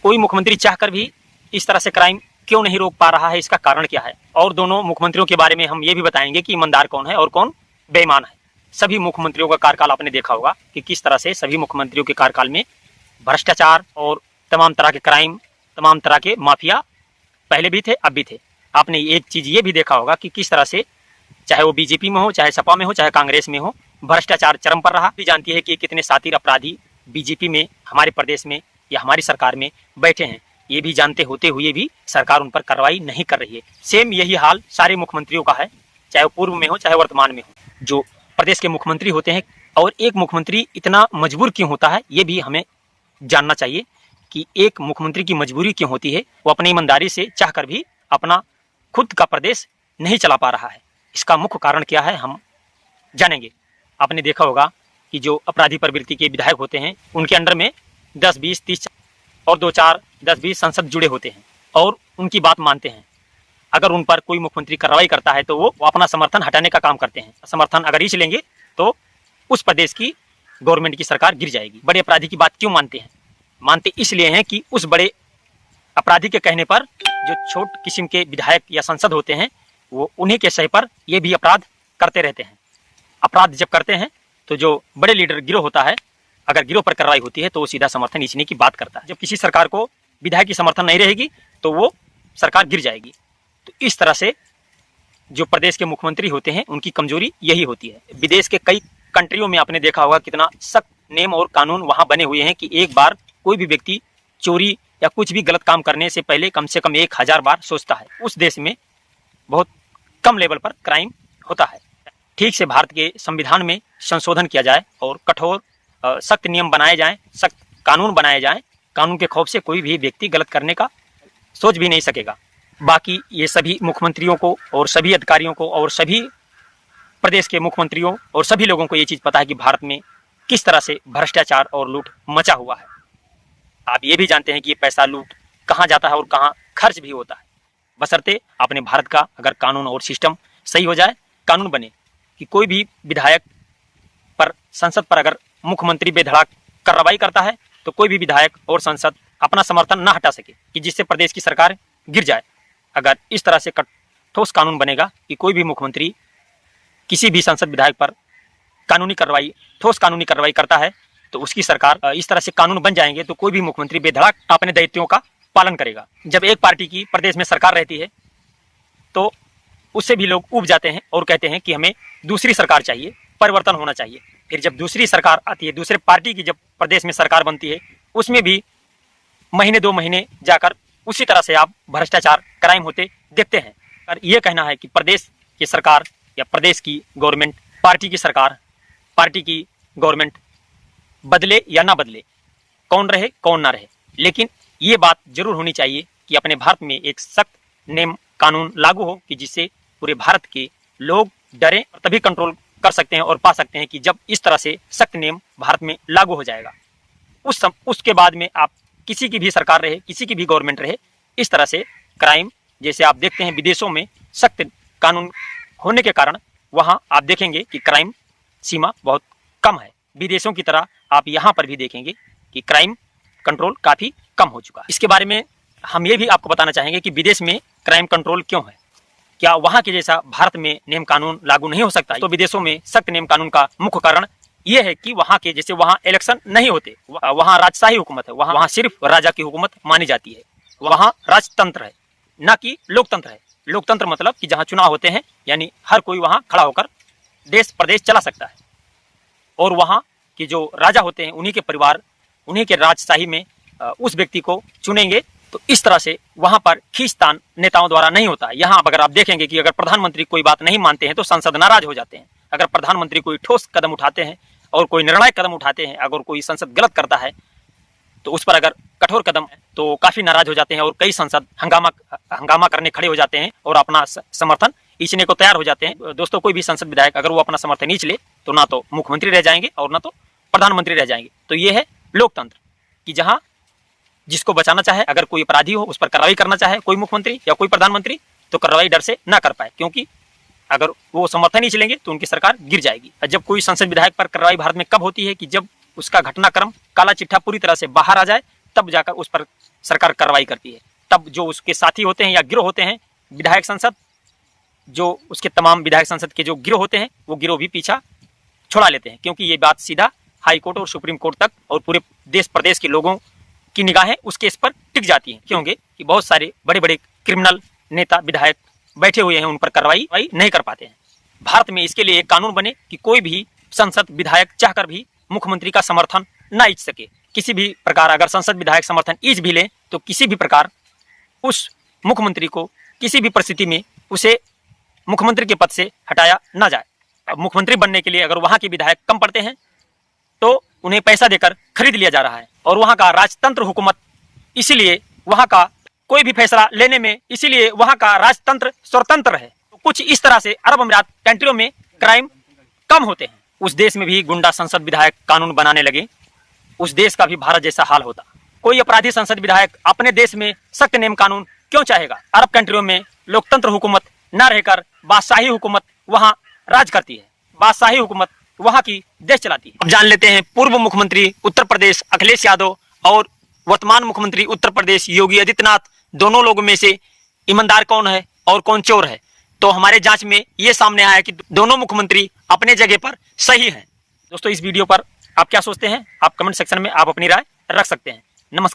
कोई मुख्यमंत्री चाहकर भी इस तरह से क्राइम क्यों नहीं रोक पा रहा है, इसका कारण क्या है। और दोनों मुख्यमंत्रियों के बारे में हम ये भी बताएंगे कि ईमानदार कौन है और कौन बेईमान है। सभी मुख्यमंत्रियों का कार्यकाल आपने देखा होगा कि किस तरह से सभी मुख्यमंत्रियों के कार्यकाल में भ्रष्टाचार और तमाम तरह के क्राइम, तमाम तरह के माफिया पहले भी थे, अब भी थे। आपने एक चीज ये भी देखा होगा कि किस तरह से चाहे वो बीजेपी में हो, चाहे सपा में हो, चाहे कांग्रेस में हो, भ्रष्टाचार चरम पर रहा। भी जानती है कि कितने शातिर अपराधी बीजेपी में, हमारे प्रदेश में या हमारी सरकार में बैठे हैं। ये भी जानते होते हुए भी सरकार उन पर कार्रवाई नहीं कर रही है। सेम यही हाल सारे मुख्यमंत्रियों का है, चाहे वो पूर्व में हो चाहे वर्तमान में हो। जो प्रदेश के मुख्यमंत्री होते हैं, और एक मुख्यमंत्री इतना मजबूर क्यों होता है, ये भी हमें जानना चाहिए कि एक मुख्यमंत्री की मजबूरी क्यों होती है। वो अपनी ईमानदारी से चाहकर भी अपना खुद का प्रदेश नहीं चला पा रहा है। इसका मुख्य कारण क्या है, हम जानेंगे। आपने देखा होगा कि जो अपराधी प्रवृत्ति के विधायक होते हैं, उनके अंडर में 10, 20, 30 और 2, 4, 10, 20 सांसद जुड़े होते हैं और उनकी बात मानते हैं। अगर उन पर कोई मुख्यमंत्री कार्रवाई करता है तो वो अपना समर्थन हटाने का काम करते हैं। समर्थन अगर इस लेंगे तो उस प्रदेश की गवर्नमेंट की सरकार गिर जाएगी। बड़े अपराधी की बात क्यों मानते हैं? मानते इसलिए हैं कि उस बड़े अपराधी के कहने पर जो छोट किस्म के विधायक या सांसद होते हैं, वो उन्हीं के सही पर ये भी अपराध करते रहते हैं। अपराध जब करते हैं तो जो बड़े लीडर गिरोह होता है, अगर गिरोह पर कार्रवाई होती है तो वो सीधा समर्थन खींचने की बात करता है। जब किसी सरकार को विधायक की समर्थन नहीं रहेगी तो वो सरकार गिर जाएगी। तो इस तरह से जो प्रदेश के मुख्यमंत्री होते हैं, उनकी कमजोरी यही होती है। विदेश के कई कंट्रियों में आपने देखा होगा कितना सख्त नियम और कानून वहां बने हुए हैं कि एक बार कोई भी व्यक्ति चोरी या कुछ भी गलत काम करने से पहले कम से कम 1000 बार सोचता है। उस देश में बहुत कम लेवल पर क्राइम होता है। ठीक से भारत के संविधान में संशोधन किया जाए और कठोर सख्त नियम बनाए जाएं, सख्त कानून बनाए जाएं। कानून के खौफ से कोई भी व्यक्ति गलत करने का सोच भी नहीं सकेगा। बाकी ये सभी मुख्यमंत्रियों को और सभी अधिकारियों को और सभी प्रदेश के मुख्यमंत्रियों और सभी लोगों को ये चीज पता है कि भारत में किस तरह से भ्रष्टाचार और लूट मचा हुआ है। आप ये भी जानते हैं कि ये पैसा लूट कहाँ जाता है और कहाँ खर्च भी होता है। बशर्ते अपने भारत का अगर कानून और सिस्टम सही हो जाए, कानून बने कि कोई भी विधायक पर, संसद पर अगर मुख्यमंत्री बेधड़क कार्रवाई करता है तो कोई भी विधायक और संसद अपना समर्थन न हटा सके कि जिससे प्रदेश की सरकार गिर जाए। अगर इस तरह से ठोस कानून बनेगा कि कोई भी मुख्यमंत्री किसी भी संसद विधायक पर ठोस कानूनी कार्रवाई करता है तो उसकी सरकार, इस तरह से कानून बन जाएंगे तो कोई भी मुख्यमंत्री बेधड़क अपने दायित्वों का पालन करेगा। जब एक पार्टी की प्रदेश में सरकार रहती है तो उससे भी लोग ऊब जाते हैं और कहते हैं कि हमें दूसरी सरकार चाहिए, परिवर्तन होना चाहिए। फिर जब दूसरी सरकार आती है, दूसरे पार्टी की जब प्रदेश में सरकार बनती है, उसमें भी महीने 2 महीने जाकर उसी तरह से आप भ्रष्टाचार, क्राइम होते देखते हैं। और ये कहना है कि प्रदेश की सरकार या प्रदेश की गवर्नमेंट, पार्टी की सरकार, पार्टी की गवर्नमेंट बदले या ना बदले, कौन रहे कौन ना रहे, लेकिन ये बात जरूर होनी चाहिए कि अपने भारत में एक सख्त नियम कानून लागू हो कि जिससे पूरे भारत के लोग डरें और तभी कंट्रोल कर सकते हैं और पा सकते हैं कि जब इस तरह से सख्त नियम भारत में लागू हो जाएगा, उसके बाद में आप किसी की भी सरकार रहे, किसी की भी गवर्नमेंट रहे, इस तरह से क्राइम, जैसे आप देखते हैं विदेशों में सख्त कानून होने के कारण वहां आप देखेंगे कि क्राइम सीमा बहुत कम है। विदेशों की तरह आप यहाँ पर भी देखेंगे कि क्राइम कंट्रोल काफी कम हो चुका है। इसके बारे में हम ये भी आपको बताना चाहेंगे कि विदेश में क्राइम कंट्रोल क्यों है। क्या वहाँ के जैसा भारत में नियम कानून लागू नहीं हो सकता? तो विदेशों में सख्त नियम कानून का मुख्य कारण ये है कि वहाँ के जैसे वहाँ इलेक्शन नहीं होते, वहाँ राजशाही हुकूमत है, वहाँ सिर्फ राजा की हुकूमत मानी जाती है। वहाँ राजतंत्र है, ना कि लोकतंत्र है। लोकतंत्र मतलब कि जहाँ चुनाव होते हैं, यानी हर कोई वहाँ खड़ा होकर देश प्रदेश चला सकता है। और वहाँ के जो राजा होते हैं, उन्हीं के परिवार, उन्हीं के राजशाही में उस व्यक्ति को चुनेंगे। तो इस तरह से वहां पर खींचतान नेताओं द्वारा नहीं होता। यहाँ अगर आप देखेंगे कि अगर प्रधानमंत्री कोई बात नहीं मानते हैं तो संसद नाराज हो जाते हैं। अगर प्रधानमंत्री कोई ठोस कदम उठाते हैं और कोई निर्णायक कदम उठाते हैं, अगर कोई संसद गलत करता है तो उस पर अगर कठोर कदम है तो काफी नाराज हो जाते हैं और कई संसद हंगामा करने खड़े हो जाते हैं और अपना समर्थन खींचने को तैयार हो जाते हैं। दोस्तों, कोई भी संसद विधायक अगर वो अपना समर्थन खींच ले तो ना तो मुख्यमंत्री रह जाएंगे और ना तो प्रधानमंत्री रह जाएंगे। तो ये है लोकतंत्र कि जहां जिसको बचाना चाहे, अगर कोई अपराधी हो उस पर कार्रवाई करना चाहे कोई मुख्यमंत्री या कोई प्रधानमंत्री, तो कार्रवाई डर से ना कर पाए, क्योंकि अगर वो समर्थन ही चलेंगे तो उनकी सरकार गिर जाएगी। जब कोई संसद विधायक पर कार्रवाई भारत में कब होती है कि जब उसका घटनाक्रम, काला चिट्ठा पूरी तरह से बाहर आ जाए, तब जाकर उस पर सरकार कार्रवाई करती है। तब जो उसके साथी होते हैं या गिरोह होते हैं, विधायक संसद, जो उसके तमाम विधायक संसद के जो गिरोह होते हैं, वो गिरोह भी पीछा छुड़ा लेते हैं, क्योंकि ये बात सीधा हाई कोर्ट और सुप्रीम कोर्ट तक और पूरे देश प्रदेश के लोगों की निगाहें उस केस पर टिक जाती हैं, क्योंकि कि बहुत सारे बड़े बड़े क्रिमिनल नेता विधायक बैठे हुए हैं, उन पर कार्रवाई नहीं कर पाते हैं। भारत में इसके लिए एक कानून बने कि कोई भी संसद विधायक चाहकर भी मुख्यमंत्री का समर्थन न ईच सके। किसी भी प्रकार अगर संसद विधायक समर्थन ईच भी ले तो किसी भी प्रकार उस मुख्यमंत्री को किसी भी परिस्थिति में उसे मुख्यमंत्री के पद से हटाया न जाए। अब मुख्यमंत्री बनने के लिए अगर वहां के विधायक कम पड़ते हैं तो उन्हें पैसा देकर खरीद लिया जा रहा है, और वहां का राजतंत्र हुकूमत, इसीलिए वहां का कोई भी फैसला लेने में, इसीलिए वहां का राजतंत्र स्वतंत्र है। तो कुछ इस तरह से अरब अमीरात कंट्रियों में क्राइम कम होते हैं। उस देश में भी गुंडा संसद विधायक कानून बनाने लगे, उस देश का भी भारत जैसा हाल होता। कोई अपराधी संसद विधायक अपने देश में सख्त नियम कानून क्यों चाहेगा? अरब कंट्रियों में लोकतंत्र हुकूमत न रहकर बादशाही हुकूमत वहां राज करती है, बादशाही हुकूमत वहां की देश चलाती है। अब जान लेते हैं पूर्व मुख्यमंत्री उत्तर प्रदेश अखिलेश यादव और वर्तमान मुख्यमंत्री उत्तर प्रदेश योगी आदित्यनाथ, दोनों लोगों में से ईमानदार कौन है और कौन चोर है। तो हमारे जांच में ये सामने आया कि दोनों मुख्यमंत्री अपने जगह पर सही हैं। दोस्तों, इस वीडियो पर आप क्या सोचते हैं? आप कमेंट सेक्शन में आप अपनी राय रख सकते हैं। नमस्कार।